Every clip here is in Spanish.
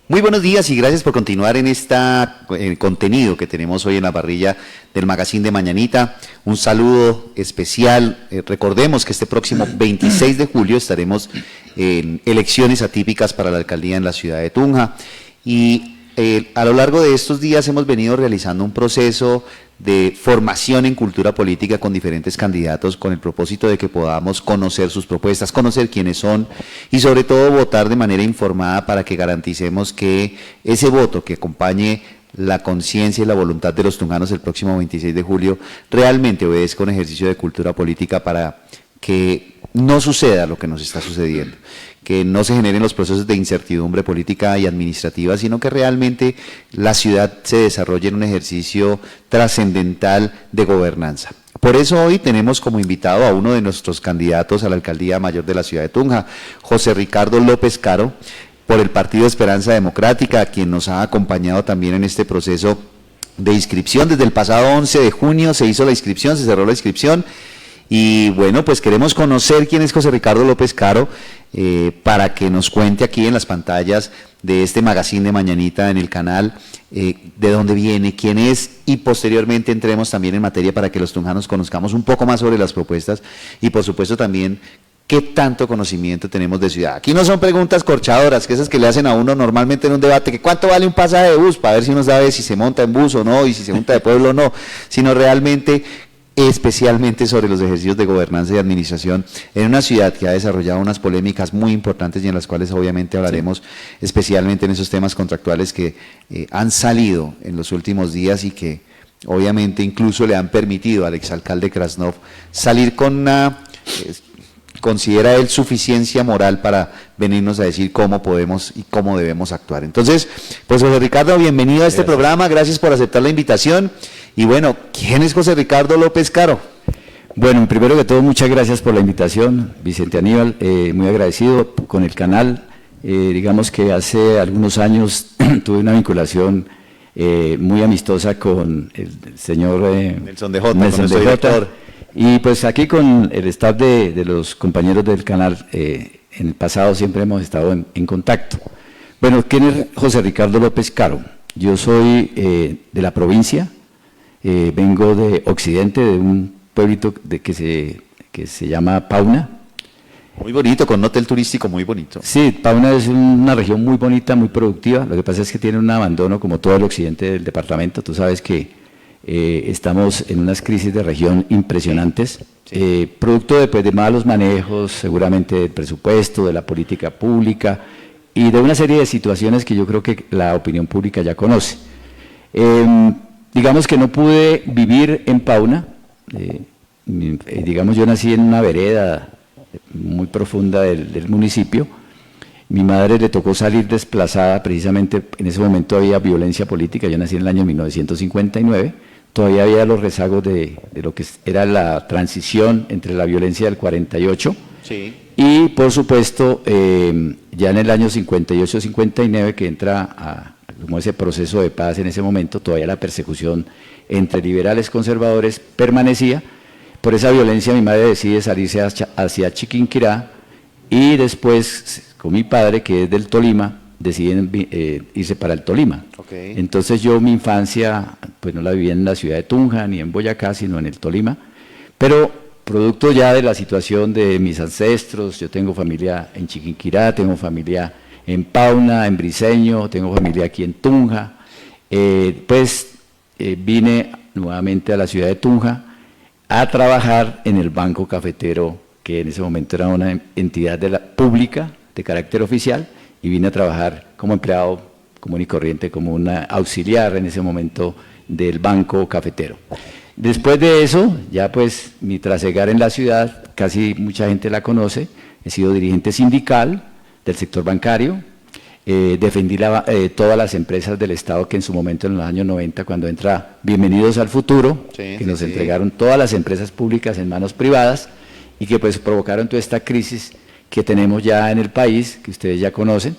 Muy buenos días y gracias por continuar en este contenido que tenemos hoy en la parrilla del Magazine de Mañanita. Un saludo especial. Recordemos que este próximo 26 de julio estaremos en elecciones atípicas para la alcaldía en la ciudad de Tunja. Y a lo largo de estos días hemos venido realizando un proceso de formación en cultura política con diferentes candidatos con el propósito de que podamos conocer sus propuestas, conocer quiénes son y sobre todo votar de manera informada para que garanticemos que ese voto que acompañe la conciencia y la voluntad de los tunjanos el próximo 26 de julio realmente obedezca un ejercicio de cultura política para que no suceda lo que nos está sucediendo, que no se generen los procesos de incertidumbre política y administrativa, sino que realmente la ciudad se desarrolle en un ejercicio trascendental de gobernanza. Por eso hoy tenemos como invitado a uno de nuestros candidatos a la alcaldía mayor de la ciudad de Tunja, José Ricardo López Caro, por el Partido Esperanza Democrática, quien nos ha acompañado también en este proceso de inscripción. Desde el pasado 11 de junio se hizo la inscripción, se cerró la inscripción. Y bueno, pues queremos conocer quién es José Ricardo López Caro para que nos cuente aquí en las pantallas de este Magazine de Mañanita en el canal de dónde viene, quién es, y posteriormente entremos también en materia para que los tunjanos conozcamos un poco más sobre las propuestas y por supuesto también qué tanto conocimiento tenemos de ciudad. Aquí no son preguntas corchadoras, que esas que le hacen a uno normalmente en un debate, que cuánto vale un pasaje de bus, para ver si uno sabe si se monta en bus o no, y si se monta de pueblo o no, sino realmente especialmente sobre los ejercicios de gobernanza y administración en una ciudad que ha desarrollado unas polémicas muy importantes y en las cuales obviamente hablaremos especialmente en esos temas contractuales que han salido en los últimos días y que obviamente incluso le han permitido al exalcalde Krasnov salir con una, considera él, suficiencia moral para venirnos a decir cómo podemos y cómo debemos actuar. Entonces, pues José Ricardo, bienvenido a este programa, gracias por aceptar la invitación. Y bueno, ¿quién es José Ricardo López Caro? Bueno, primero que todo, muchas gracias por la invitación, Vicente Aníbal, muy agradecido con el canal. Digamos que hace algunos años tuve una vinculación muy amistosa con el señor Nelson de Jota, Nelson de Jota. Y pues aquí con el staff de los compañeros del canal, en el pasado siempre hemos estado en contacto. Bueno, ¿quién es José Ricardo López Caro? Yo soy de la provincia. Vengo de Occidente, de un pueblito que se llama Pauna. Muy bonito, con un hotel turístico muy bonito. Sí, Pauna es una región muy bonita, muy productiva. Lo que pasa es que tiene un abandono como todo el occidente del departamento. Tú sabes que estamos en unas crisis de región impresionantes, sí. Producto de malos manejos, seguramente del presupuesto, de la política pública y de una serie de situaciones que yo creo que la opinión pública ya conoce. Digamos que no pude vivir en Pauna, digamos yo nací en una vereda muy profunda del municipio. Mi madre le tocó salir desplazada, precisamente en ese momento había violencia política, yo nací en el año 1959, todavía había los rezagos de lo que era la transición entre la violencia del 48, sí. Y por supuesto ya en el año 58-59 que entra como ese proceso de paz en ese momento, todavía la persecución entre liberales y conservadores permanecía. Por esa violencia mi madre decide salirse hacia Chiquinquirá y después con mi padre, que es del Tolima, deciden irse para el Tolima. Okay. Entonces yo mi infancia pues no la viví en la ciudad de Tunja ni en Boyacá, sino en el Tolima, pero producto ya de la situación de mis ancestros, yo tengo familia en Chiquinquirá, tengo familia en Pauna, en Briceño, tengo familia aquí en Tunja, vine nuevamente a la ciudad de Tunja a trabajar en el Banco Cafetero, que en ese momento era una entidad pública de carácter oficial, y vine a trabajar como empleado común y corriente, como una auxiliar en ese momento del Banco Cafetero. Después de eso, ya pues mi trasegar en la ciudad, casi mucha gente la conoce, he sido dirigente sindical del sector bancario, defendí todas las empresas del Estado que en su momento, en los años 90, cuando entra Bienvenidos al Futuro, sí, que nos entregaron todas las empresas públicas en manos privadas y que pues provocaron toda esta crisis que tenemos ya en el país, que ustedes ya conocen,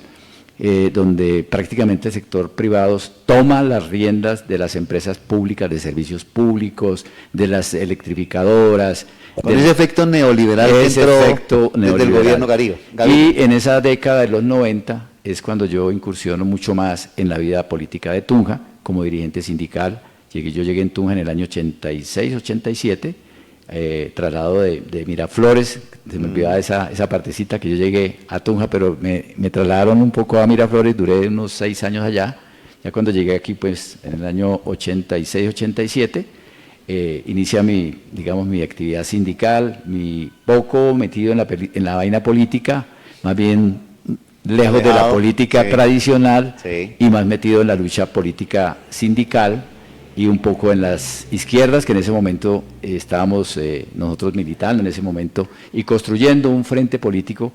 donde prácticamente el sector privado toma las riendas de las empresas públicas, de servicios públicos, de las electrificadoras. Con ese efecto neoliberal que entró desde el gobierno Garillo. Y en esa década de los 90 es cuando yo incursiono mucho más en la vida política de Tunja como dirigente sindical. Yo llegué en Tunja en el año 86, 87, traslado de Miraflores, se me olvidaba esa partecita que yo llegué a Tunja, pero me trasladaron un poco a Miraflores, duré unos 6 años allá. Ya cuando llegué aquí, pues en el año 86, 87, inicia mi actividad sindical, poco metido en la vaina política, más bien lejos de la política tradicional y más metido en la lucha política sindical y un poco en las izquierdas, que en ese momento estábamos nosotros militando en ese momento y construyendo un frente político,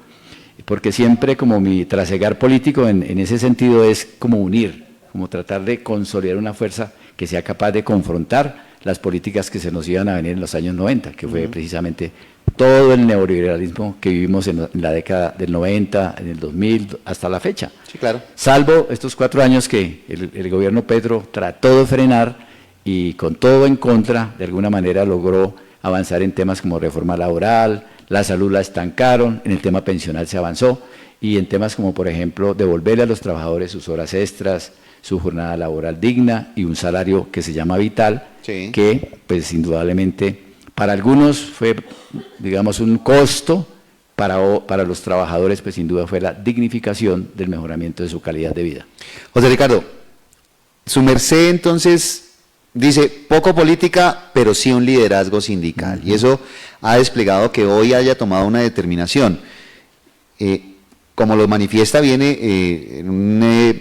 porque siempre como mi trasegar político en ese sentido es como unir, como tratar de consolidar una fuerza que sea capaz de confrontar las políticas que se nos iban a venir en los años 90, que fue precisamente todo el neoliberalismo que vivimos en la década del 90, en el 2000, hasta la fecha. Sí, claro. Salvo estos 4 años que el gobierno Petro trató de frenar y con todo en contra, de alguna manera logró avanzar en temas como reforma laboral, la salud la estancaron, en el tema pensional se avanzó, y en temas como, por ejemplo, devolverle a los trabajadores sus horas extras, su jornada laboral digna y un salario que se llama vital, que pues indudablemente para algunos fue, digamos, un costo, para los trabajadores pues sin duda fue la dignificación del mejoramiento de su calidad de vida. José Ricardo, su merced entonces dice poco política, pero sí un liderazgo sindical, y eso ha desplegado que hoy haya tomado una determinación. Como lo manifiesta, viene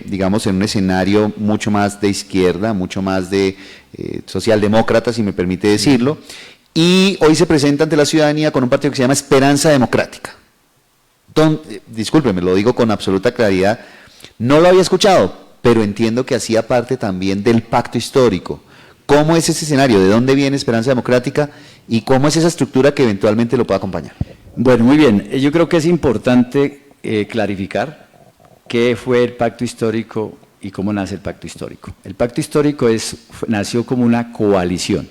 digamos, en un escenario mucho más de izquierda, mucho más de socialdemócrata, si me permite decirlo, y hoy se presenta ante la ciudadanía con un partido que se llama Esperanza Democrática. Discúlpeme, lo digo con absoluta claridad, no lo había escuchado, pero entiendo que hacía parte también del pacto histórico. ¿Cómo es ese escenario? ¿De dónde viene Esperanza Democrática? ¿Y cómo es esa estructura que eventualmente lo pueda acompañar? Bueno, muy bien. Yo creo que es importante clarificar qué fue el pacto histórico y cómo nace el pacto histórico. El pacto histórico nació como una coalición,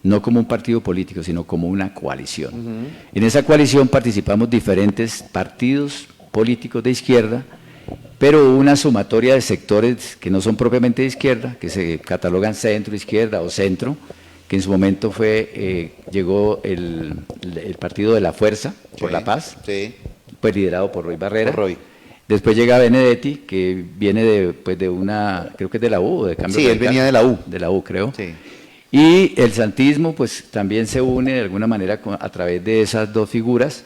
no como un partido político, sino como una coalición. En esa coalición participamos diferentes partidos políticos de izquierda, pero una sumatoria de sectores que no son propiamente de izquierda, que se catalogan centro, izquierda o centro, que en su momento llegó el Partido de la Fuerza por la Paz, pues liderado por Roy Barrera. Después llega Benedetti, que viene de una, creo que es de la U, de Cambio Radical. Él venía de la U. De la U, creo. Y el santismo, pues también se une de alguna manera a través de esas dos figuras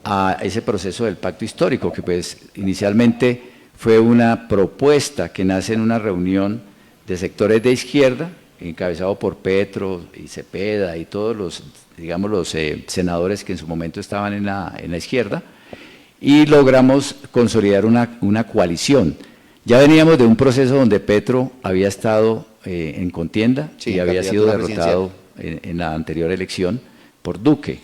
a ese proceso del pacto histórico, que pues inicialmente fue una propuesta que nace en una reunión de sectores de izquierda, encabezado por Petro y Cepeda y todos los, digamos, los senadores que en su momento estaban en la izquierda, y logramos consolidar una coalición. Ya veníamos de un proceso donde Petro había estado en contienda y había sido derrotado en la anterior elección por Duque.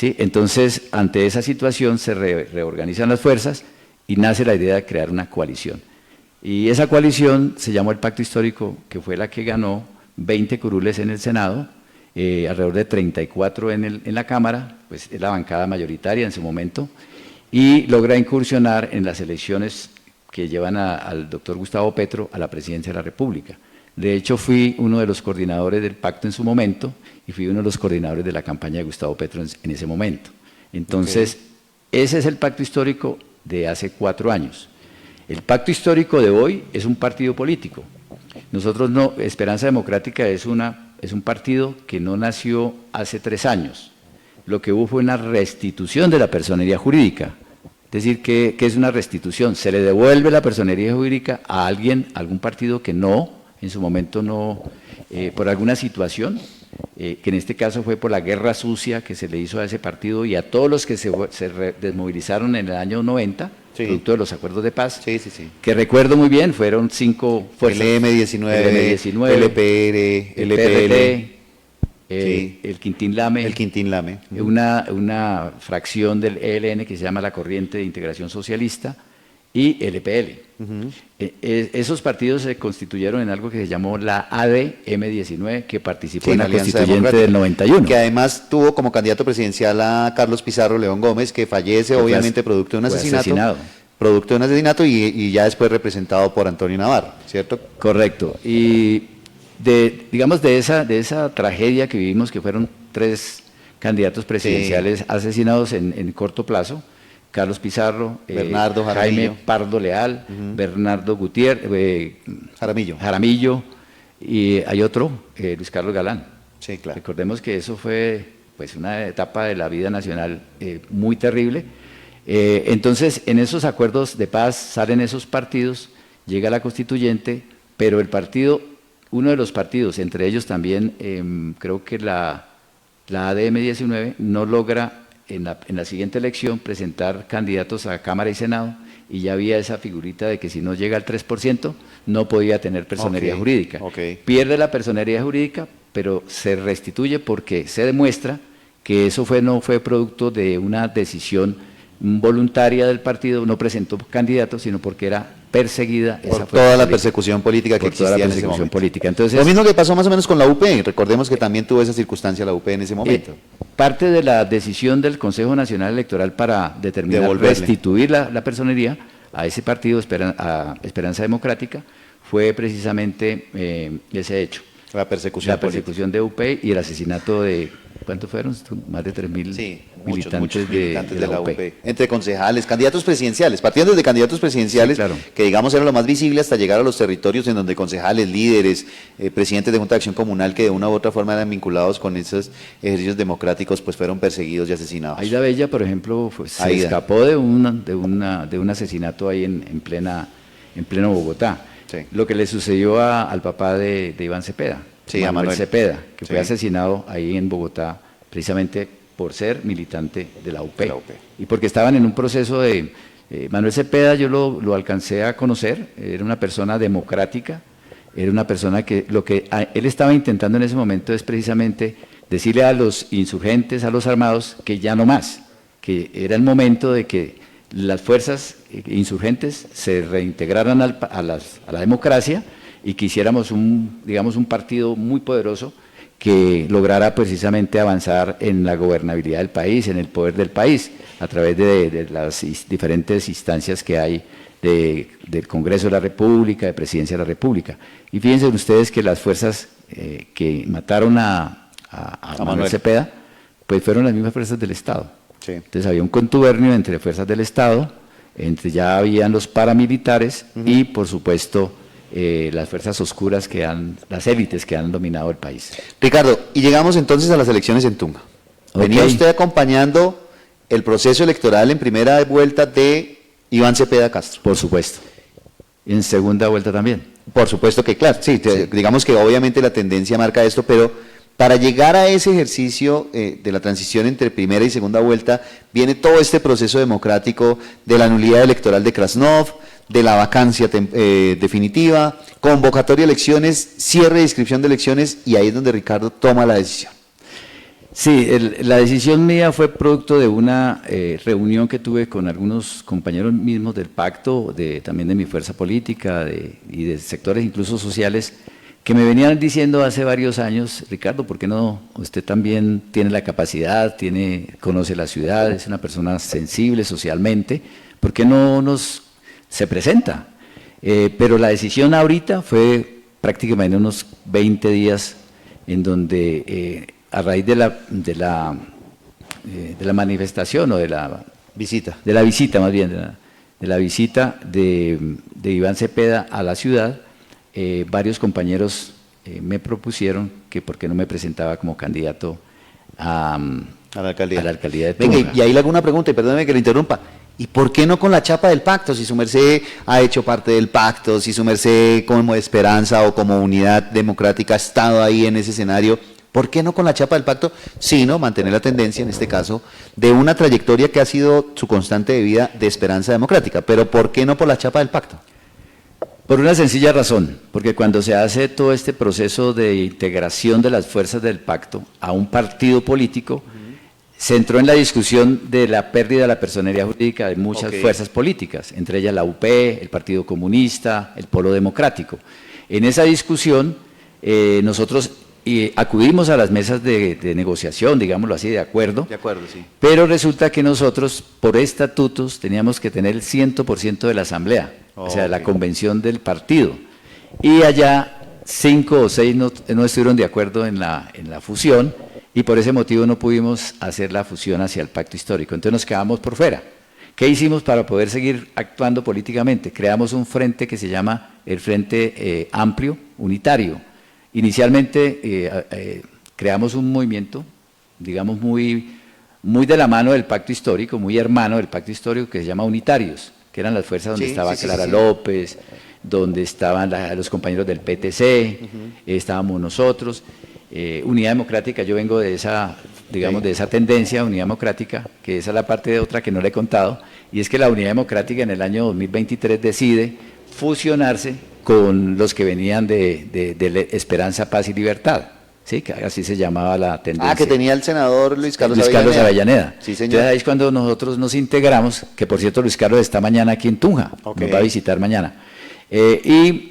Entonces, ante esa situación se reorganizan las fuerzas y nace la idea de crear una coalición. Y esa coalición se llamó el Pacto Histórico, que fue la que ganó 20 curules en el Senado, alrededor de 34 en la Cámara, pues es la bancada mayoritaria en su momento, y logra incursionar en las elecciones que llevan al doctor Gustavo Petro a la presidencia de la República. De hecho, fui uno de los coordinadores del pacto en su momento y fui uno de los coordinadores de la campaña de Gustavo Petro en ese momento. Entonces, ese es el pacto histórico de hace 4 años. El pacto histórico de hoy es un partido político. Nosotros no, Esperanza Democrática es un partido que no nació hace 3 años. Lo que hubo fue una restitución de la personería jurídica. Es decir, ¿qué es una restitución? Se le devuelve la personería jurídica a algún partido que en su momento no, por alguna situación, que en este caso fue por la guerra sucia que se le hizo a ese partido y a todos los que se desmovilizaron en el año 90, producto de los acuerdos de paz, que recuerdo muy bien, fueron 5 fuerzas. El M19, el EPR, el EPL, el Quintín Lame, una fracción del ELN que se llama la Corriente de Integración Socialista, y el EPL. Esos partidos se constituyeron en algo que se llamó la AD-M19, que participó en la constituyente del 91. Que además tuvo como candidato presidencial a Carlos Pizarro León Gómez, que fallece obviamente producto de un asesinato. producto de un asesinato y ya después representado por Antonio Navarro, ¿cierto? Correcto. Y digamos de esa tragedia que vivimos, que fueron 3 candidatos presidenciales asesinados en corto plazo, Carlos Pizarro, Bernardo Jaime Jaramillo. Pardo Leal, Bernardo Gutiérrez, Jaramillo. y hay otro, Luis Carlos Galán. Sí, claro. Recordemos que eso fue pues una etapa de la vida nacional muy terrible. Entonces, en esos acuerdos de paz salen esos partidos, llega la constituyente, pero el partido, uno de los partidos, entre ellos también creo que la ADM 19, no logra en la siguiente elección presentar candidatos a Cámara y Senado, y ya había esa figurita de que si no llega al 3%, no podía tener personería jurídica. Pierde la personería jurídica, pero se restituye porque se demuestra que eso no fue producto de una decisión voluntaria del partido, no presentó candidatos, sino porque era perseguida por toda la persecución política que existía en ese momento. Entonces, lo mismo que pasó más o menos con la UP, recordemos que también tuvo esa circunstancia la UP en ese momento. Parte de la decisión del Consejo Nacional Electoral para determinar restituir la personería a ese partido, a Esperanza Democrática, fue precisamente ese hecho. La persecución de UP y el asesinato de, ¿cuántos fueron? Más de 3.000 muchos militantes de la UP. Entre concejales, candidatos presidenciales, partiendo desde candidatos presidenciales, sí, claro, que digamos era lo más visible hasta llegar a los territorios en donde concejales, líderes, presidentes de Junta de Acción Comunal que de una u otra forma eran vinculados con esos ejercicios democráticos, pues fueron perseguidos y asesinados. Aida Bella, por ejemplo, pues, se escapó de un asesinato ahí en pleno Bogotá. Sí. Lo que le sucedió al papá de Iván Cepeda, sí, Manuel Cepeda, que fue asesinado ahí en Bogotá precisamente por ser militante de la UP. Y porque estaban en un proceso de... Manuel Cepeda yo lo alcancé a conocer, era una persona democrática, era una persona que él estaba intentando en ese momento es precisamente decirle a los insurgentes, a los armados, que ya no más, que era el momento de que las fuerzas insurgentes se reintegraran a la democracia y que hiciéramos un partido muy poderoso que lograra precisamente avanzar en la gobernabilidad del país, en el poder del país, a través de las diferentes instancias que hay del Congreso de la República, de Presidencia de la República. Y fíjense ustedes que las fuerzas que mataron a Manuel Cepeda, pues fueron las mismas fuerzas del Estado. Sí. Entonces había un contubernio entre fuerzas del Estado, ya habían los paramilitares y por supuesto las fuerzas oscuras las élites que han dominado el país. Ricardo, y llegamos entonces a las elecciones en Tunja. Venía usted acompañando el proceso electoral en primera vuelta de Iván Cepeda Castro. Por supuesto. Y en segunda vuelta también. Por supuesto que claro, sí. Digamos que obviamente la tendencia marca esto, pero para llegar a ese ejercicio de la transición entre primera y segunda vuelta, viene todo este proceso democrático de la nulidad electoral de Krasnov, de la vacancia definitiva, convocatoria de elecciones, cierre de inscripción de elecciones, y ahí es donde Ricardo toma la decisión. Sí, la decisión mía fue producto de una reunión que tuve con algunos compañeros mismos del pacto, también de mi fuerza política y de sectores incluso sociales, que me venían diciendo hace varios años: Ricardo, ¿por qué no? Usted también tiene la capacidad, conoce la ciudad, es una persona sensible socialmente, ¿por qué no se presenta? Pero la decisión ahorita fue prácticamente unos 20 días en donde a raíz de la manifestación o de la visita más bien, de la visita de Iván Cepeda a la ciudad, varios compañeros me propusieron que por qué no me presentaba como candidato a la alcaldía de Tunja. Venga, y ahí le hago una pregunta, y perdóneme que le interrumpa. ¿Y por qué no con la chapa del pacto? Si su merced ha hecho parte del pacto, si su merced como Esperanza o como Unidad Democrática ha estado ahí en ese escenario, ¿por qué no con la chapa del pacto? Sino mantener la tendencia, en este caso, de una trayectoria que ha sido su constante de vida de Esperanza Democrática. Pero ¿por qué no por la chapa del pacto? Por una sencilla razón, porque cuando se hace todo este proceso de integración de las fuerzas del pacto a un partido político, se entró en la discusión de la pérdida de la personería jurídica de muchas fuerzas políticas, entre ellas la UP, el Partido Comunista, el Polo Democrático. En esa discusión nosotros y acudimos a las mesas de negociación, digámoslo así, de acuerdo. De acuerdo, sí. Pero resulta que nosotros, por estatutos, teníamos que tener el 100% de la asamblea, o sea, la convención del partido. Y allá 5 o 6 no estuvieron de acuerdo en la fusión, y por ese motivo no pudimos hacer la fusión hacia el pacto histórico. Entonces nos quedamos por fuera. ¿Qué hicimos para poder seguir actuando políticamente? Creamos un frente que se llama el Frente Amplio Unitario. Inicialmente creamos un movimiento, digamos, muy de la mano del pacto histórico, muy hermano del pacto histórico, que se llama Unitarios, que eran las fuerzas donde estaba Clara López, donde estaban los compañeros del PTC, estábamos nosotros. Unidad Democrática, yo vengo de esa, digamos, de esa tendencia, Unidad Democrática, que esa es la parte de otra que no le he contado, y es que la Unidad Democrática en el año 2023 decide fusionarse con los que venían de Esperanza, Paz y Libertad, ¿sí? Que así se llamaba la tendencia. Que tenía el senador Luis Carlos Avellaneda. Sí, señor. Entonces ahí es cuando nosotros nos integramos, que por cierto Luis Carlos está mañana aquí en Tunja, nos va a visitar mañana, y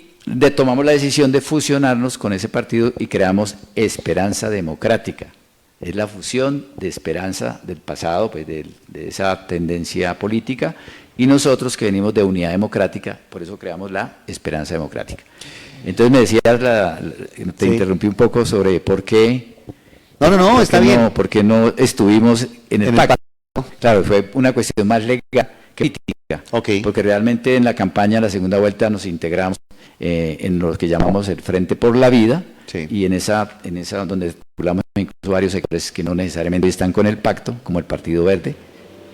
tomamos la decisión de fusionarnos con ese partido y creamos Esperanza Democrática. Es la fusión de Esperanza del pasado, pues de esa tendencia política, y nosotros que venimos de Unidad Democrática, por eso creamos la Esperanza Democrática. Entonces me decías, te interrumpí un poco sobre por qué... No, está bien. ¿Por qué no estuvimos en el pacto? Claro, fue una cuestión más legal que política, porque realmente en la campaña, en la segunda vuelta, nos integramos en lo que llamamos el Frente por la Vida, y en esa donde circulamos incluso varios sectores que no necesariamente están con el pacto, como el Partido Verde,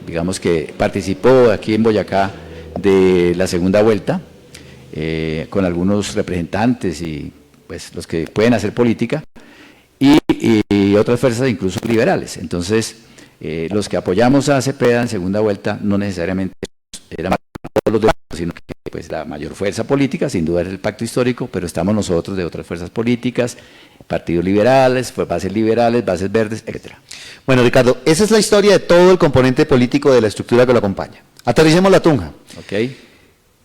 digamos que participó aquí en Boyacá de la segunda vuelta, con algunos representantes y pues los que pueden hacer política, y otras fuerzas incluso liberales. Entonces, los que apoyamos a Cepeda en segunda vuelta no necesariamente eran todos los de, sino que pues la mayor fuerza política sin duda es el pacto histórico, pero estamos nosotros de otras fuerzas políticas, partidos liberales, bases verdes, etcétera. Bueno, Ricardo, esa es la historia de todo el componente político de la estructura que lo acompaña. Aterricemos la Tunja.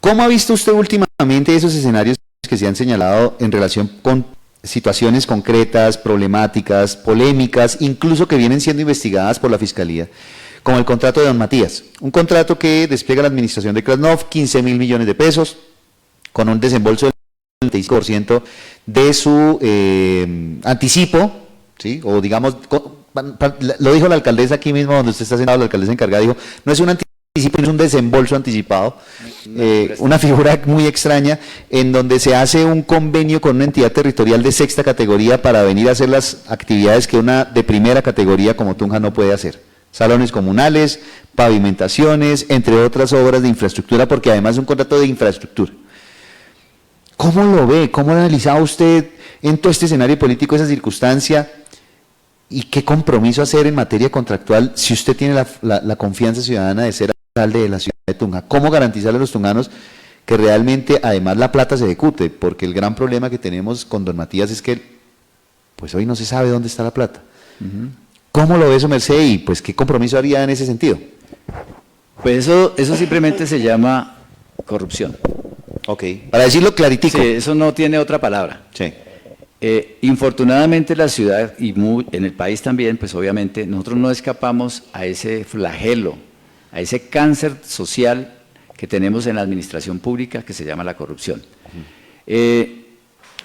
¿Cómo ha visto usted últimamente esos escenarios que se han señalado en relación con situaciones concretas, problemáticas, polémicas, incluso que vienen siendo investigadas por la Fiscalía, como el contrato de don Matías? Un contrato que despliega la administración de Krasnov, 15.000 millones de pesos, con un desembolso del 25% de su anticipo, ¿sí? O digamos, lo dijo la alcaldesa aquí mismo, donde usted está sentado, la alcaldesa encargada dijo, no es un anticipo, es un desembolso anticipado, una figura muy extraña, en donde se hace un convenio con una entidad territorial de sexta categoría para venir a hacer las actividades que una de primera categoría como Tunja no puede hacer. Salones comunales, pavimentaciones, entre otras obras de infraestructura, porque además es un contrato de infraestructura. ¿Cómo lo ve? ¿Cómo analizaba usted en todo este escenario político esa circunstancia? ¿Y qué compromiso hacer en materia contractual si usted tiene la confianza ciudadana de ser alcalde de la ciudad de Tunja? ¿Cómo garantizarle a los tunganos que realmente además la plata se ejecute? Porque el gran problema que tenemos con don Matías es que pues hoy no se sabe dónde está la plata. ¿Cómo lo ve su merced y pues qué compromiso haría en ese sentido? Pues eso simplemente se llama corrupción. Para decirlo claritico. Sí, eso no tiene otra palabra. Sí. Infortunadamente la ciudad y en el país también, pues obviamente nosotros no escapamos a ese flagelo, a ese cáncer social que tenemos en la administración pública que se llama la corrupción.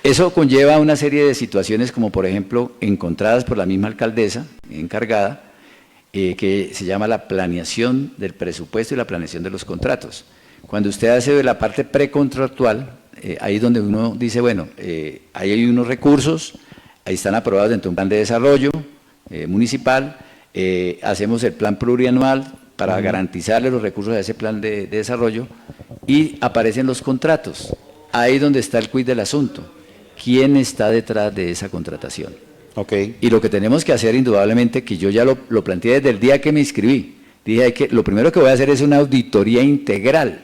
Eso conlleva una serie de situaciones como por ejemplo encontradas por la misma alcaldesa encargada, que se llama la planeación del presupuesto y la planeación de los contratos. Cuando usted hace de la parte precontractual, ahí es donde uno dice, bueno, ahí hay unos recursos, ahí están aprobados dentro de un plan de desarrollo municipal, hacemos el plan plurianual para garantizarle los recursos a ese plan de desarrollo y aparecen los contratos. Ahí es donde está el quid del asunto. ¿Quién está detrás de esa contratación? Y lo que tenemos que hacer indudablemente, que yo ya lo planteé desde el día que me inscribí, dije que lo primero que voy a hacer es una auditoría integral.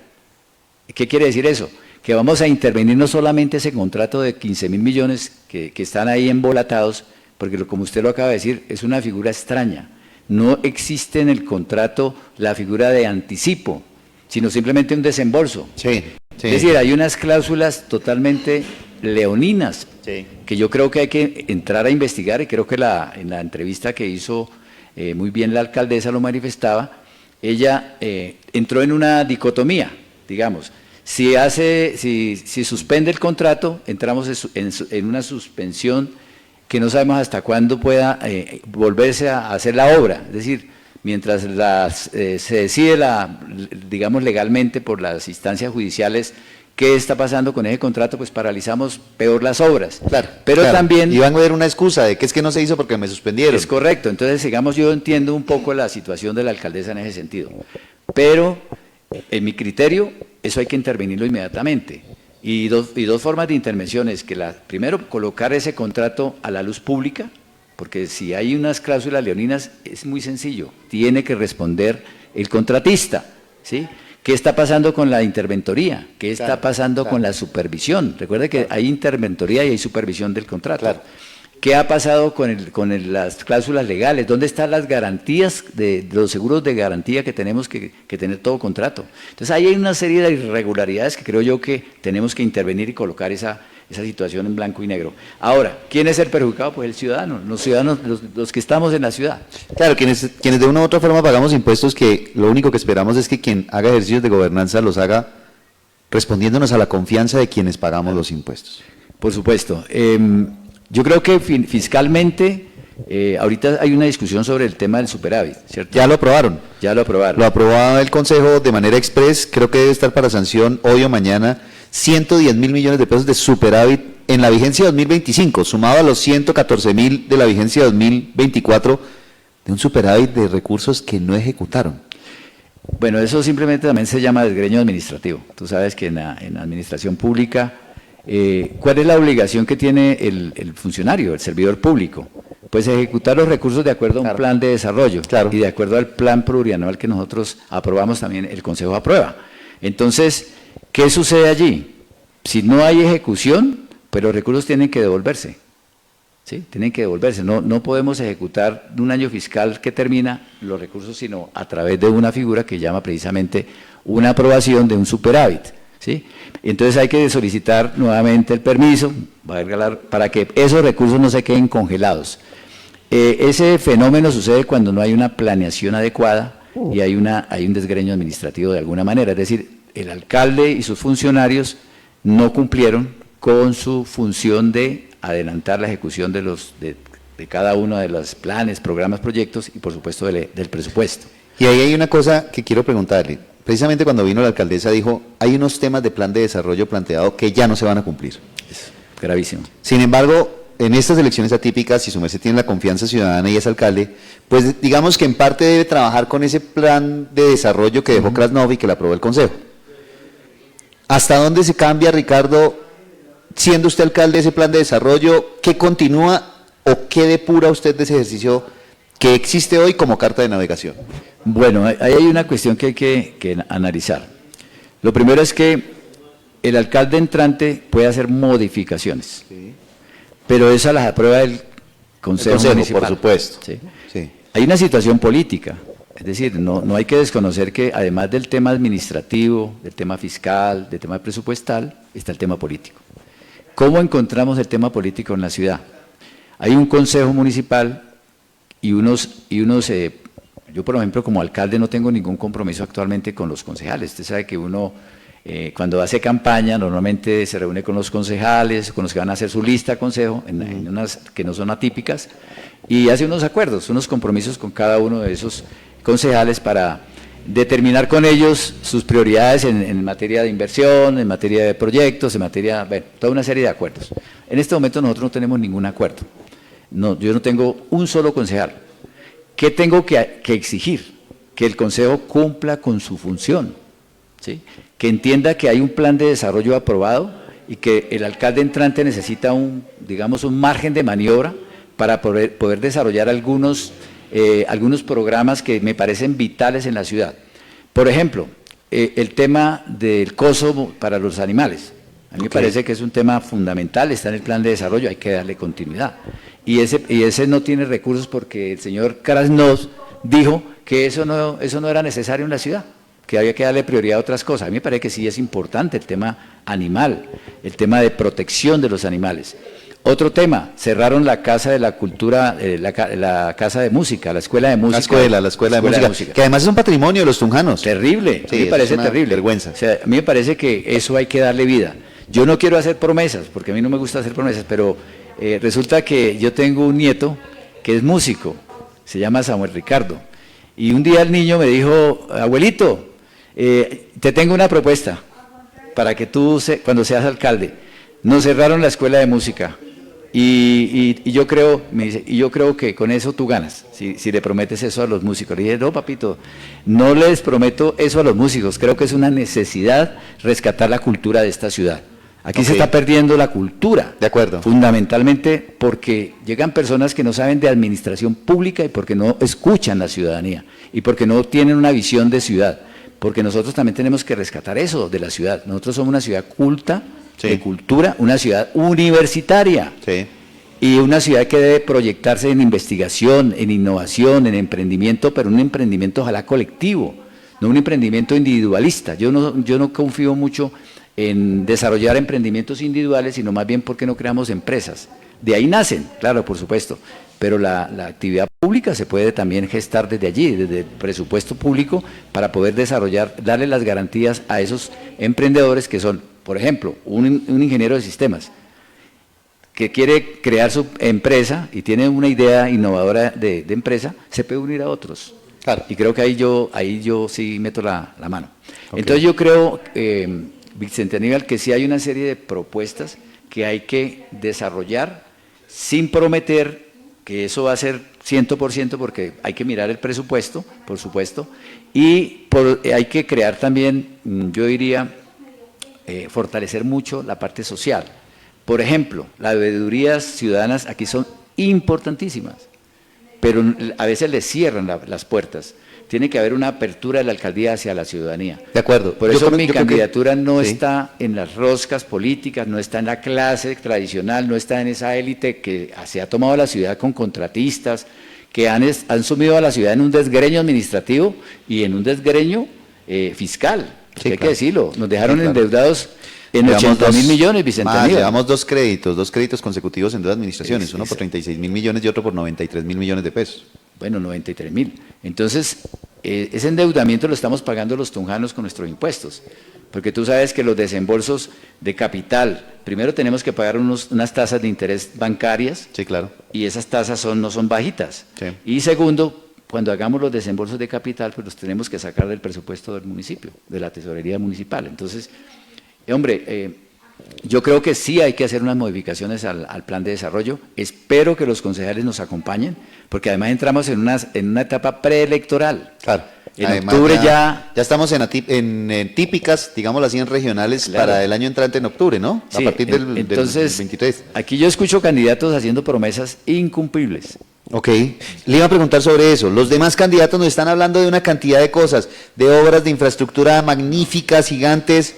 ¿Qué quiere decir eso? Que vamos a intervenir no solamente ese contrato de 15.000 millones que están ahí embolatados, porque como usted lo acaba de decir, es una figura extraña. No existe en el contrato la figura de anticipo, sino simplemente un desembolso. Es decir, hay unas cláusulas totalmente leoninas, Sí. que yo creo que hay que entrar a investigar, y creo que en la entrevista que hizo muy bien la alcaldesa lo manifestaba. Ella entró en una dicotomía, digamos. Si suspende el contrato, entramos en una suspensión que no sabemos hasta cuándo pueda volverse a hacer la obra. Es decir, mientras se decide, digamos, legalmente por las instancias judiciales qué está pasando con ese contrato, pues paralizamos peor las obras. Claro, pero claro. también... Y van a ver una excusa de que es que no se hizo porque me suspendieron. Es correcto. Entonces, digamos, yo entiendo un poco la situación de la alcaldesa en ese sentido. Pero, en mi criterio, eso hay que intervenirlo inmediatamente. Y dos formas de intervención es que, primero, colocar ese contrato a la luz pública, porque si hay unas cláusulas leoninas, es muy sencillo. Tiene que responder el contratista, ¿sí? ¿Qué está pasando con la interventoría? ¿Qué está pasando con la supervisión? Recuerde que hay interventoría y hay supervisión del contrato. Claro. ¿Qué ha pasado con las cláusulas legales? ¿Dónde están las garantías de los seguros de garantía que tenemos que tener todo contrato? Entonces ahí hay una serie de irregularidades que creo yo que tenemos que intervenir y colocar esa situación en blanco y negro. Ahora, ¿quién es el perjudicado? Pues el ciudadano, los ciudadanos, los que estamos en la ciudad. Claro, quienes de una u otra forma pagamos impuestos, que lo único que esperamos es que quien haga ejercicios de gobernanza los haga respondiéndonos a la confianza de quienes pagamos los impuestos. Por supuesto. Yo creo que fiscalmente, ahorita hay una discusión sobre el tema del superávit, ¿cierto? Ya lo aprobaron. Ya lo aprobaron. Lo aprobó el Consejo de manera express, creo que debe estar para sanción hoy o mañana, 110.000 millones de pesos de superávit en la vigencia 2025, sumado a los 114.000 de la vigencia 2024, de un superávit de recursos que no ejecutaron. Bueno, eso simplemente también se llama desgreño administrativo. Tú sabes que en la administración pública, ¿cuál es la obligación que tiene el funcionario, el servidor público? Pues ejecutar los recursos de acuerdo a un plan de desarrollo, y de acuerdo al plan plurianual que nosotros aprobamos, también el Consejo aprueba. Entonces, ¿qué sucede allí? Si no hay ejecución, pues los recursos tienen que devolverse, ¿sí? Tienen que devolverse. No podemos ejecutar un año fiscal que termina los recursos, sino a través de una figura que llama precisamente una aprobación de un superávit, ¿sí? Entonces hay que solicitar nuevamente el permiso para que esos recursos no se queden congelados. Ese fenómeno sucede cuando no hay una planeación adecuada y hay un desgreño administrativo de alguna manera. Es decir, el alcalde y sus funcionarios no cumplieron con su función de adelantar la ejecución de cada uno de los planes, programas, proyectos y, por supuesto, del presupuesto. Y ahí hay una cosa que quiero preguntarle. Precisamente cuando vino la alcaldesa dijo, hay unos temas de plan de desarrollo planteado que ya no se van a cumplir. Es gravísimo. Sin embargo, en estas elecciones atípicas, si su merced tiene la confianza ciudadana y es alcalde, pues digamos que en parte debe trabajar con ese plan de desarrollo que dejó Krasnov y que le aprobó el Consejo. ¿Hasta dónde se cambia, Ricardo, siendo usted alcalde, ese plan de desarrollo? ¿Qué continúa o qué depura usted de ese ejercicio que existe hoy como carta de navegación? Bueno, ahí hay una cuestión que hay que analizar. Lo primero es que el alcalde entrante puede hacer modificaciones, sí, pero esas las aprueba el Consejo Municipal. Por supuesto. ¿Sí? Sí. Hay una situación política, es decir, no hay que desconocer que además del tema administrativo, del tema fiscal, del tema presupuestal, está el tema político. ¿Cómo encontramos el tema político en la ciudad? Hay un Consejo Municipal y yo, por ejemplo, como alcalde no tengo ningún compromiso actualmente con los concejales. Usted sabe que uno, cuando hace campaña, normalmente se reúne con los concejales, con los que van a hacer su lista consejo, en unas que no son atípicas, y hace unos acuerdos, unos compromisos con cada uno de esos concejales para determinar con ellos sus prioridades en materia de inversión, en materia de proyectos, en materia, bueno, toda una serie de acuerdos. En este momento nosotros no tenemos ningún acuerdo. No, yo no tengo un solo concejal. ¿Qué tengo que exigir? Que el Consejo cumpla con su función, ¿sí? Que entienda que hay un plan de desarrollo aprobado y que el alcalde entrante necesita digamos, un margen de maniobra para poder desarrollar algunos programas que me parecen vitales en la ciudad. Por ejemplo, el tema del coso para los animales. A mí me parece que es un tema fundamental, está en el plan de desarrollo, hay que darle continuidad. Y ese no tiene recursos porque el señor Krasnov dijo que eso no era necesario en la ciudad, que había que darle prioridad a otras cosas. A mí me parece que sí es importante el tema animal, el tema de protección de los animales. Otro tema, cerraron la Casa de la Cultura, la Casa de Música, la Escuela de Música. La escuela de música, que además es un patrimonio de los tunjanos. Terrible, Sí, a mí me parece es una terrible. vergüenza. O sea, a mí me parece que eso hay que darle vida. Yo no quiero hacer promesas, porque a mí no me gusta hacer promesas, pero resulta que yo tengo un nieto que es músico, se llama Samuel Ricardo, y un día el niño me dijo, abuelito, te tengo una propuesta para que tú, cuando seas alcalde, nos cerraron la escuela de música. Y yo creo, me dice, y yo creo que con eso tú ganas, si le prometes eso a los músicos. Le dije, no, papito, no les prometo eso a los músicos, creo que es una necesidad rescatar la cultura de esta ciudad. Aquí se está perdiendo la cultura. De acuerdo. Fundamentalmente porque llegan personas que no saben de administración pública y porque no escuchan la ciudadanía y porque no tienen una visión de ciudad. Porque nosotros también tenemos que rescatar eso de la ciudad. Nosotros somos una ciudad culta, Sí. de cultura, una ciudad universitaria. Sí. Y una ciudad que debe proyectarse en investigación, en innovación, en emprendimiento, pero un emprendimiento ojalá colectivo, no un emprendimiento individualista. Yo no confío mucho en desarrollar emprendimientos individuales, sino más bien porque no creamos empresas. De ahí nacen, claro, por supuesto, pero la actividad pública se puede también gestar desde allí, desde el presupuesto público, para poder desarrollar, darle las garantías a esos emprendedores que son, por ejemplo, un ingeniero de sistemas, que quiere crear su empresa y tiene una idea innovadora de empresa, se puede unir a otros. Claro. Y creo que ahí yo sí meto la mano. Okay. Entonces yo creo, Vicente Aníbal, que sí hay una serie de propuestas que hay que desarrollar sin prometer que eso va a ser 100%, porque hay que mirar el presupuesto, por supuesto, y hay que crear también, yo diría, fortalecer mucho la parte social. Por ejemplo, las veedurías ciudadanas aquí son importantísimas, pero a veces les cierran las puertas. Tiene que haber una apertura de la alcaldía hacia la ciudadanía. De acuerdo. Por eso mi candidatura no sí. está en las roscas políticas, no está en la clase tradicional, no está en esa élite que se ha tomado la ciudad con contratistas, que han sumido a la ciudad en un desgreño administrativo y en un desgreño fiscal. Sí, hay claro. que decirlo. Nos dejaron Sí, claro. endeudados en 80.000 millones, Vicente Aníbal. Llevamos dos créditos consecutivos en dos administraciones, uno por 36.000 millones y otro por 93.000 millones de pesos. Bueno, 93.000. Entonces, ese endeudamiento lo estamos pagando los tunjanos con nuestros impuestos, porque tú sabes que los desembolsos de capital, primero tenemos que pagar unas tasas de interés bancarias, Sí, claro. y esas tasas no son bajitas. Sí. Y segundo, cuando hagamos los desembolsos de capital, pues los tenemos que sacar del presupuesto del municipio, de la tesorería municipal. Entonces, hombre, yo creo que sí hay que hacer unas modificaciones al plan de desarrollo. Espero que los concejales nos acompañen, porque además entramos en una etapa preelectoral. Claro. En Además, octubre ya estamos en típicas, digámoslo así, en regionales, Claro. para el año entrante en octubre, ¿no? Sí, a partir del entonces, 23. aquí yo escucho candidatos haciendo promesas incumplibles. Ok, le iba a preguntar sobre eso. Los demás candidatos nos están hablando de una cantidad de cosas, de obras de infraestructura magníficas, gigantes.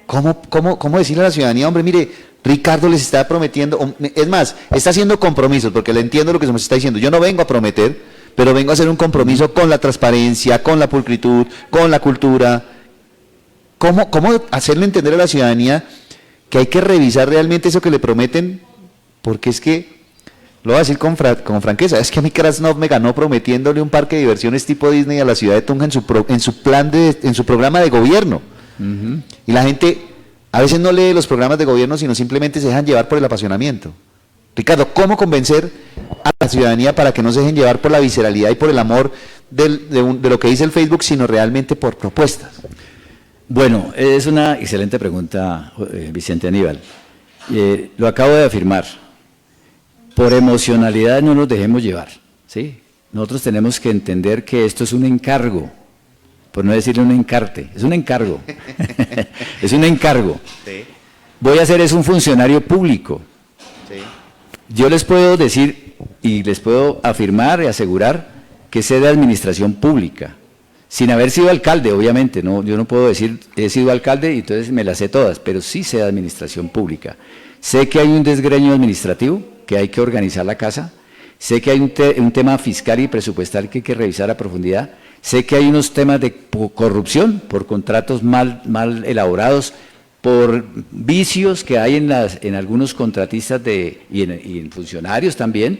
¿Cómo decirle a la ciudadanía, hombre, mire, Ricardo les está prometiendo, es más, está haciendo compromisos, porque le entiendo lo que se me está diciendo. Yo no vengo a prometer, pero vengo a hacer un compromiso con la transparencia, con la pulcritud, con la cultura. ¿Cómo hacerle entender a la ciudadanía que hay que revisar realmente eso que le prometen? Porque es que, lo voy a decir con franqueza, es que a mí Krasnov me ganó prometiéndole un parque de diversiones tipo Disney a la ciudad de Tunja en su programa de gobierno. Y la gente a veces no lee los programas de gobierno, sino simplemente se dejan llevar por el apasionamiento. Ricardo, ¿cómo convencer a la ciudadanía para que no se dejen llevar por la visceralidad y por el amor de lo que dice el Facebook, sino realmente por propuestas? Bueno, es una excelente pregunta, Vicente Aníbal. Lo acabo de afirmar. Por emocionalidad no nos dejemos llevar, ¿sí? Nosotros tenemos que entender que esto es un encargo, por no decirle un encarte, es un encargo. Es un encargo. Sí. Voy a ser un funcionario público. Sí. Yo les puedo decir y les puedo afirmar y asegurar que sé de administración pública, sin haber sido alcalde, obviamente. No, yo no puedo decir he sido alcalde y entonces me las sé todas, pero sí sé de administración pública. Sé que hay un desgreño administrativo, que hay que organizar la casa. Sé que hay un tema fiscal y presupuestal que hay que revisar a profundidad. Sé que hay unos temas de corrupción, por contratos mal elaborados, por vicios que hay en algunos contratistas y en funcionarios también,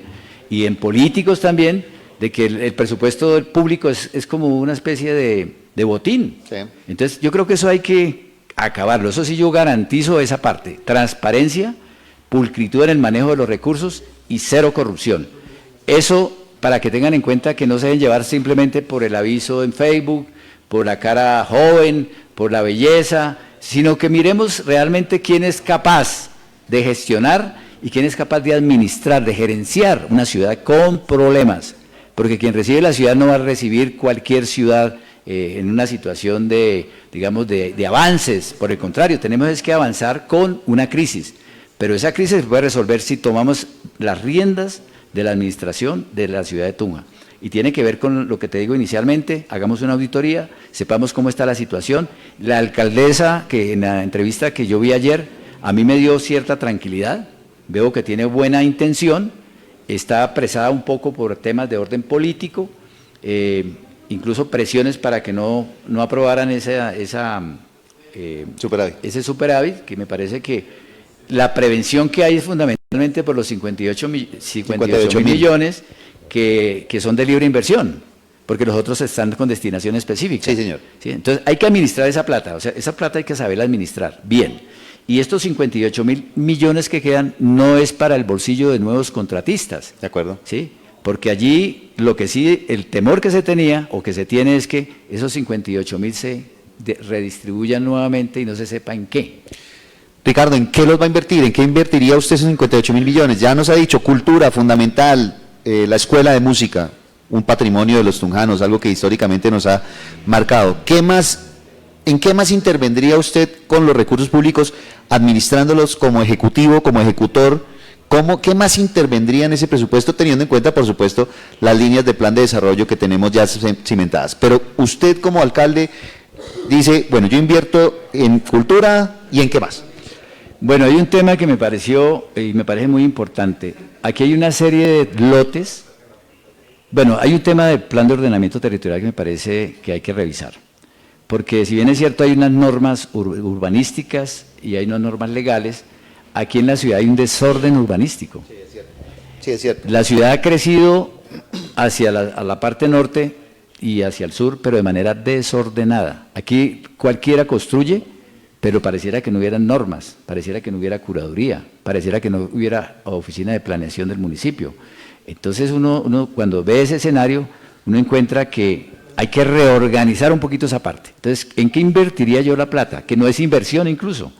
y en políticos también, de que el presupuesto del público es como una especie de botín. Sí. Entonces yo creo que eso hay que acabarlo, eso sí yo garantizo esa parte, transparencia, pulcritud en el manejo de los recursos y cero corrupción. Eso para que tengan en cuenta que no se deben llevar simplemente por el aviso en Facebook, por la cara joven, por la belleza, sino que miremos realmente quién es capaz de gestionar y quién es capaz de administrar, de gerenciar una ciudad con problemas, porque quien recibe la ciudad no va a recibir cualquier ciudad en una situación de, digamos, de avances. Por el contrario, tenemos que avanzar con una crisis, pero esa crisis se puede resolver si tomamos las riendas de la administración de la ciudad de Tunja. Y tiene que ver con lo que te digo inicialmente, hagamos una auditoría, sepamos cómo está la situación. La alcaldesa, que en la entrevista que yo vi ayer, a mí me dio cierta tranquilidad, veo que tiene buena intención, está apresada un poco por temas de orden político, incluso presiones para que no aprobaran ese superávit, que me parece que la prevención que hay es fundamentalmente por los 58 mil millones que son de libre inversión, porque los otros están con destinación específica. Sí, señor. ¿Sí? Entonces hay que administrar esa plata, o sea, esa plata hay que saberla administrar bien. Y estos 58 mil millones que quedan no es para el bolsillo de nuevos contratistas. De acuerdo. ¿Sí? Porque allí lo que sí, el temor que se tenía o que se tiene es que esos 58 mil se redistribuyan nuevamente y no se sepa en qué. Ricardo, ¿en qué los va a invertir? ¿En qué invertiría usted esos 58 mil millones? Ya nos ha dicho cultura fundamental, la escuela de música, un patrimonio de los tunjanos, algo que históricamente nos ha marcado. ¿En qué más intervendría usted con los recursos públicos, administrándolos como ejecutivo, como ejecutor? ¿Qué más intervendría en ese presupuesto, teniendo en cuenta, por supuesto, las líneas de plan de desarrollo que tenemos ya cimentadas? Pero usted como alcalde dice, bueno, yo invierto en cultura y ¿en qué más? Bueno, hay un tema que me pareció y me parece muy importante. Aquí hay una serie de lotes. Bueno, hay un tema de plan de ordenamiento territorial que me parece que hay que revisar. Porque si bien es cierto, hay unas normas urbanísticas y hay unas normas legales, aquí en la ciudad hay un desorden urbanístico. Sí, es cierto. Sí, es cierto. La ciudad ha crecido hacia la parte norte y hacia el sur, pero de manera desordenada. Aquí cualquiera construye, pero pareciera que no hubieran normas, pareciera que no hubiera curaduría, pareciera que no hubiera oficina de planeación del municipio. Entonces uno cuando ve ese escenario, uno encuentra que hay que reorganizar un poquito esa parte. Entonces, ¿en qué invertiría yo la plata? Que no es inversión incluso.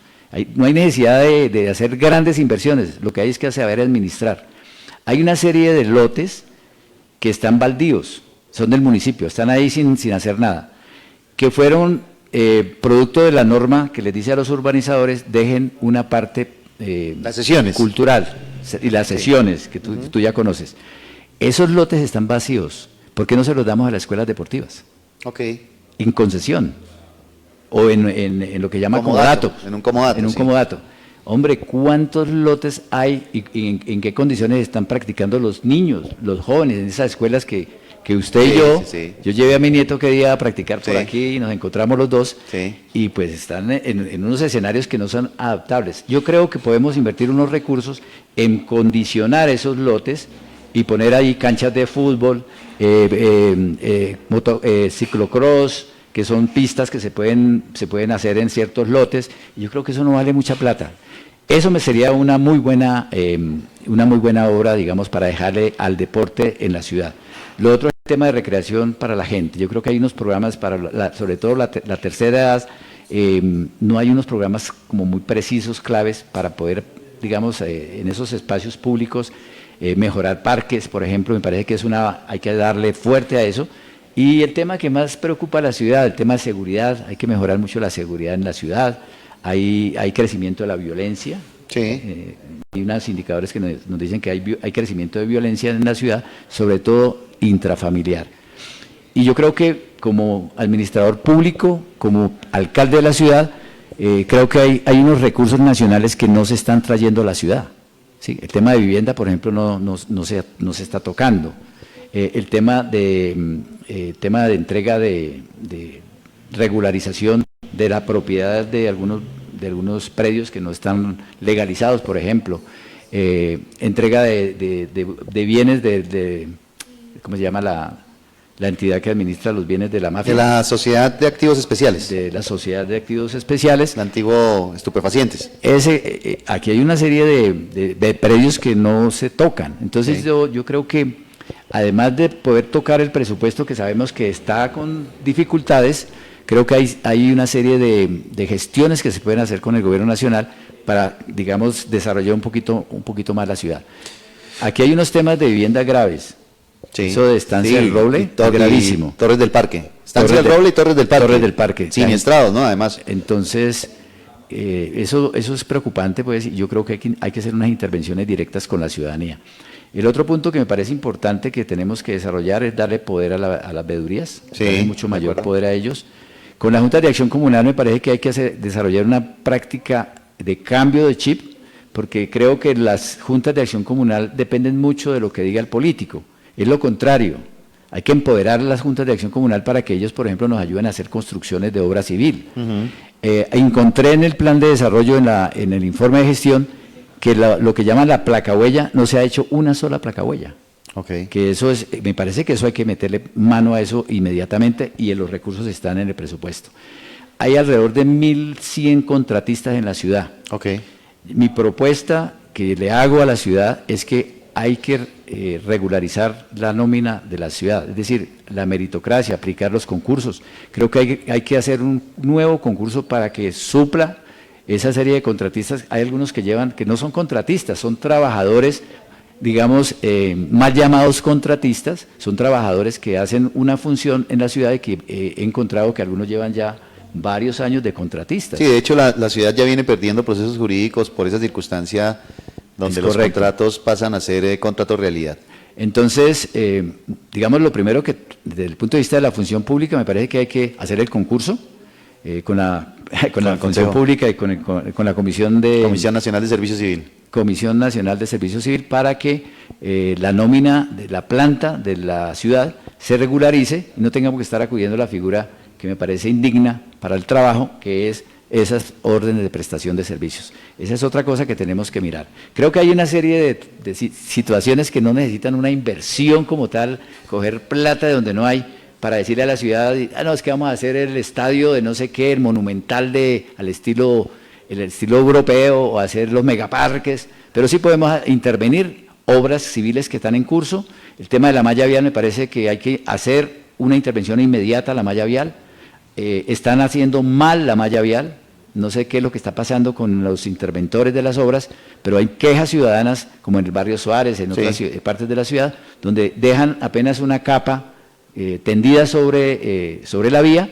No hay necesidad de hacer grandes inversiones, lo que hay es que saber administrar. Hay una serie de lotes que están baldíos, son del municipio, están ahí sin hacer nada, que fueron producto de la norma que les dice a los urbanizadores, dejen una parte las sesiones cultural y las sesiones que tú ya conoces. Esos lotes están vacíos. ¿Por qué no se los damos a las escuelas deportivas? Ok. En concesión o en lo que llama comodato. En un comodato. En un comodato. Hombre, ¿cuántos lotes hay y en qué condiciones están practicando los niños, los jóvenes en esas escuelas que usted y yo, yo llevé a mi nieto que día a practicar por aquí y nos encontramos los dos y pues están en unos escenarios que no son adaptables. Yo creo que podemos invertir unos recursos en condicionar esos lotes y poner ahí canchas de fútbol, ciclocross, que son pistas que se pueden hacer en ciertos lotes, y yo creo que eso no vale mucha plata. Eso me sería una muy buena obra, digamos, para dejarle al deporte en la ciudad. Lo otro es el tema de recreación para la gente. Yo creo que hay unos programas para, sobre todo la tercera edad, no hay unos programas como muy precisos, claves, para poder, digamos, en esos espacios públicos, mejorar parques, por ejemplo, me parece que hay que darle fuerte a eso. Y el tema que más preocupa a la ciudad, el tema de seguridad, hay que mejorar mucho la seguridad en la ciudad, hay crecimiento de la violencia, hay unos indicadores que nos dicen que hay crecimiento de violencia en la ciudad, sobre todo intrafamiliar. Y yo creo que como administrador público, como alcalde de la ciudad, creo que hay unos recursos nacionales que no se están trayendo a la ciudad. ¿Sí? El tema de vivienda, por ejemplo, no se está tocando. el tema de entrega de regularización de la propiedad de algunos predios que no están legalizados, por ejemplo, entrega de bienes ¿cómo se llama la entidad que administra los bienes de la mafia? De la Sociedad de Activos Especiales. De la Sociedad de Activos Especiales. El antiguo estupefacientes. Aquí hay una serie de predios que no se tocan. Entonces sí. yo creo que además de poder tocar el presupuesto que sabemos que está con dificultades, creo que hay una serie de gestiones que se pueden hacer con el gobierno nacional para, digamos, desarrollar un poquito más la ciudad. Aquí hay unos temas de vivienda graves. Sí, eso de Estancia del Roble, gravísimo. Torres del Parque. Estancia del Roble y Torres del Parque. Torres del Parque. Siniestrados, ¿no? Además. Entonces, eso es preocupante, pues, y yo creo que hay que hacer unas intervenciones directas con la ciudadanía. El otro punto que me parece importante que tenemos que desarrollar es darle poder a las veedurías, darle mucho mayor poder a ellos. Con la Junta de Acción Comunal me parece que hay que desarrollar una práctica de cambio de chip, porque creo que las juntas de acción comunal dependen mucho de lo que diga el político. Es lo contrario, hay que empoderar a las juntas de acción comunal para que ellos, por ejemplo, nos ayuden a hacer construcciones de obra civil. Encontré en el plan de desarrollo, en el informe de gestión, que lo que llaman la placa huella, no se ha hecho una sola placa huella. Que me parece que eso hay que meterle mano a eso inmediatamente y los recursos están en el presupuesto. Hay alrededor de 1.100 contratistas en la ciudad. Mi propuesta que le hago a la ciudad es que hay que regularizar la nómina de la ciudad, es decir, la meritocracia, aplicar los concursos. Creo que hay que hacer un nuevo concurso para que supla esa serie de contratistas. Hay algunos que no son contratistas, son trabajadores, digamos, mal llamados contratistas, son trabajadores que hacen una función en la ciudad y que he encontrado que algunos llevan ya varios años de contratistas. Sí, de hecho la ciudad ya viene perdiendo procesos jurídicos por esa circunstancia donde los contratos pasan a ser contratos realidad. Entonces, digamos, lo primero que desde el punto de vista de la función pública me parece que hay que hacer el concurso con la Consejo Pública y con la Comisión Nacional de Servicio Civil. Comisión Nacional de Servicio Civil para que la nómina de la planta de la ciudad se regularice y no tengamos que estar acudiendo a la figura que me parece indigna para el trabajo, que es esas órdenes de prestación de servicios. Esa es otra cosa que tenemos que mirar. Creo que hay una serie de situaciones que no necesitan una inversión como tal, coger plata de donde no hay, para decirle a la ciudad, no, es que vamos a hacer el estadio de no sé qué, el monumental el estilo europeo, o hacer los megaparques, pero sí podemos intervenir obras civiles que están en curso. El tema de la malla vial me parece que hay que hacer una intervención inmediata a la malla vial. Están haciendo mal la malla vial, no sé qué es lo que está pasando con los interventores de las obras, pero hay quejas ciudadanas, como en el barrio Suárez, en otras partes de la ciudad, donde dejan apenas una capa tendida sobre la vía,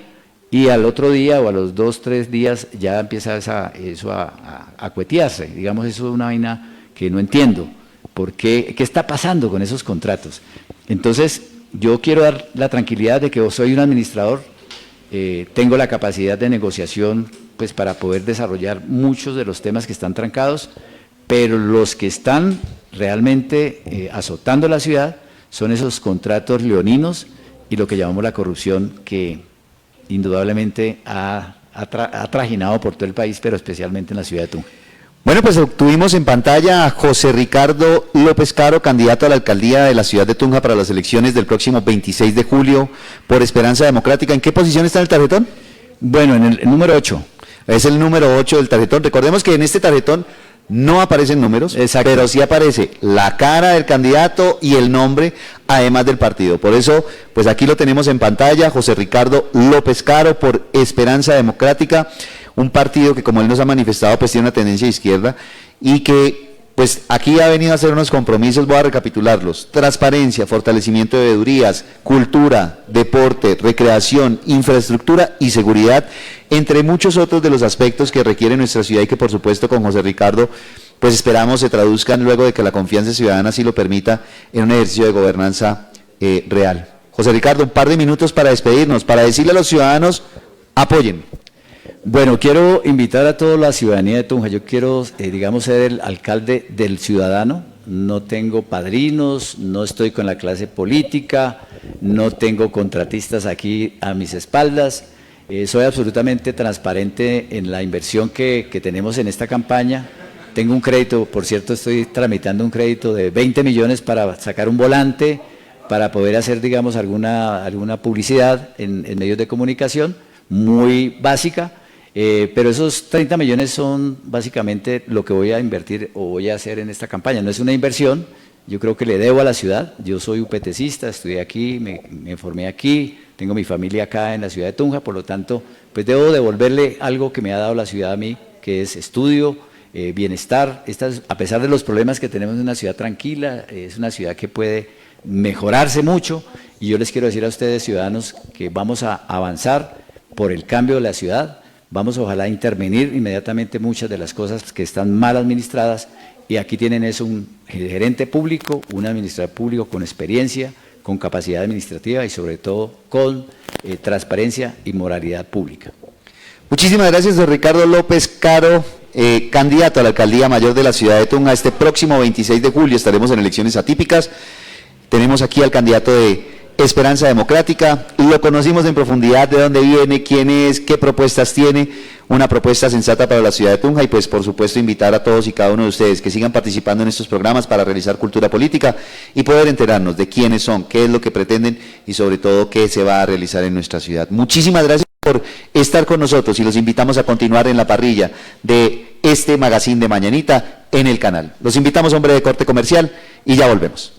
y al otro día o a los 2-3 días ya empieza eso a cuetearse. Digamos, eso es una vaina que no entiendo. ¿Qué está pasando con esos contratos? Entonces, yo quiero dar la tranquilidad de que soy un administrador, tengo la capacidad de negociación pues para poder desarrollar muchos de los temas que están trancados, pero los que están realmente azotando la ciudad son esos contratos leoninos y lo que llamamos la corrupción, que indudablemente ha trajinado por todo el país, pero especialmente en la ciudad de Tunja. Bueno, pues tuvimos en pantalla a José Ricardo López Caro, candidato a la alcaldía de la ciudad de Tunja para las elecciones del próximo 26 de julio por Esperanza Democrática. ¿En qué posición está en el tarjetón? Bueno, en el número 8. Es el número 8 del tarjetón. Recordemos que en este tarjetón no aparecen números, pero sí aparece la cara del candidato y el nombre, además del partido. Por eso, pues aquí lo tenemos en pantalla, José Ricardo López Caro por Esperanza Democrática, un partido que, como él nos ha manifestado, pues tiene una tendencia de izquierda y que pues aquí ha venido a hacer unos compromisos. Voy a recapitularlos: transparencia, fortalecimiento de veedurías, cultura, deporte, recreación, infraestructura y seguridad, entre muchos otros de los aspectos que requiere nuestra ciudad y que, por supuesto, con José Ricardo pues esperamos se traduzcan, luego de que la confianza ciudadana así lo permita, en un ejercicio de gobernanza real. José Ricardo, un par de minutos para despedirnos, para decirle a los ciudadanos: apoyen. Bueno, quiero invitar a toda la ciudadanía de Tunja. Yo quiero, digamos, ser el alcalde del ciudadano, no tengo padrinos, no estoy con la clase política, no tengo contratistas aquí a mis espaldas. Soy absolutamente transparente en la inversión que tenemos en esta campaña. Tengo un crédito, por cierto, estoy tramitando un crédito de 20 millones para sacar un volante, para poder hacer, digamos, alguna publicidad en medios de comunicación, muy básica, pero esos 30 millones son básicamente lo que voy a invertir o voy a hacer en esta campaña. No es una inversión, yo creo que le debo a la ciudad. Yo soy upetecista, estudié aquí, me formé aquí, tengo mi familia acá en la ciudad de Tunja, por lo tanto, pues debo devolverle algo que me ha dado la ciudad a mí, que es estudio, bienestar. A pesar de los problemas que tenemos en una ciudad tranquila, es una ciudad que puede mejorarse mucho, y yo les quiero decir a ustedes, ciudadanos, que vamos a avanzar por el cambio de la ciudad, vamos ojalá a intervenir inmediatamente muchas de las cosas que están mal administradas, y aquí tienen eso, un gerente público, un administrador público con experiencia, con capacidad administrativa y sobre todo con transparencia y moralidad pública. Muchísimas gracias, don Ricardo López Caro, candidato a la Alcaldía Mayor de la ciudad de Tunja. Este próximo 26 de julio estaremos en elecciones atípicas. Tenemos aquí al candidato de Esperanza Democrática, lo conocimos en profundidad, de dónde viene, quién es, qué propuestas tiene, una propuesta sensata para la ciudad de Tunja, y pues por supuesto invitar a todos y cada uno de ustedes que sigan participando en estos programas para realizar cultura política y poder enterarnos de quiénes son, qué es lo que pretenden y sobre todo qué se va a realizar en nuestra ciudad. Muchísimas gracias por estar con nosotros y los invitamos a continuar en la parrilla de este magazine de Mañanita en el canal. Los invitamos a un breve corte comercial y ya volvemos.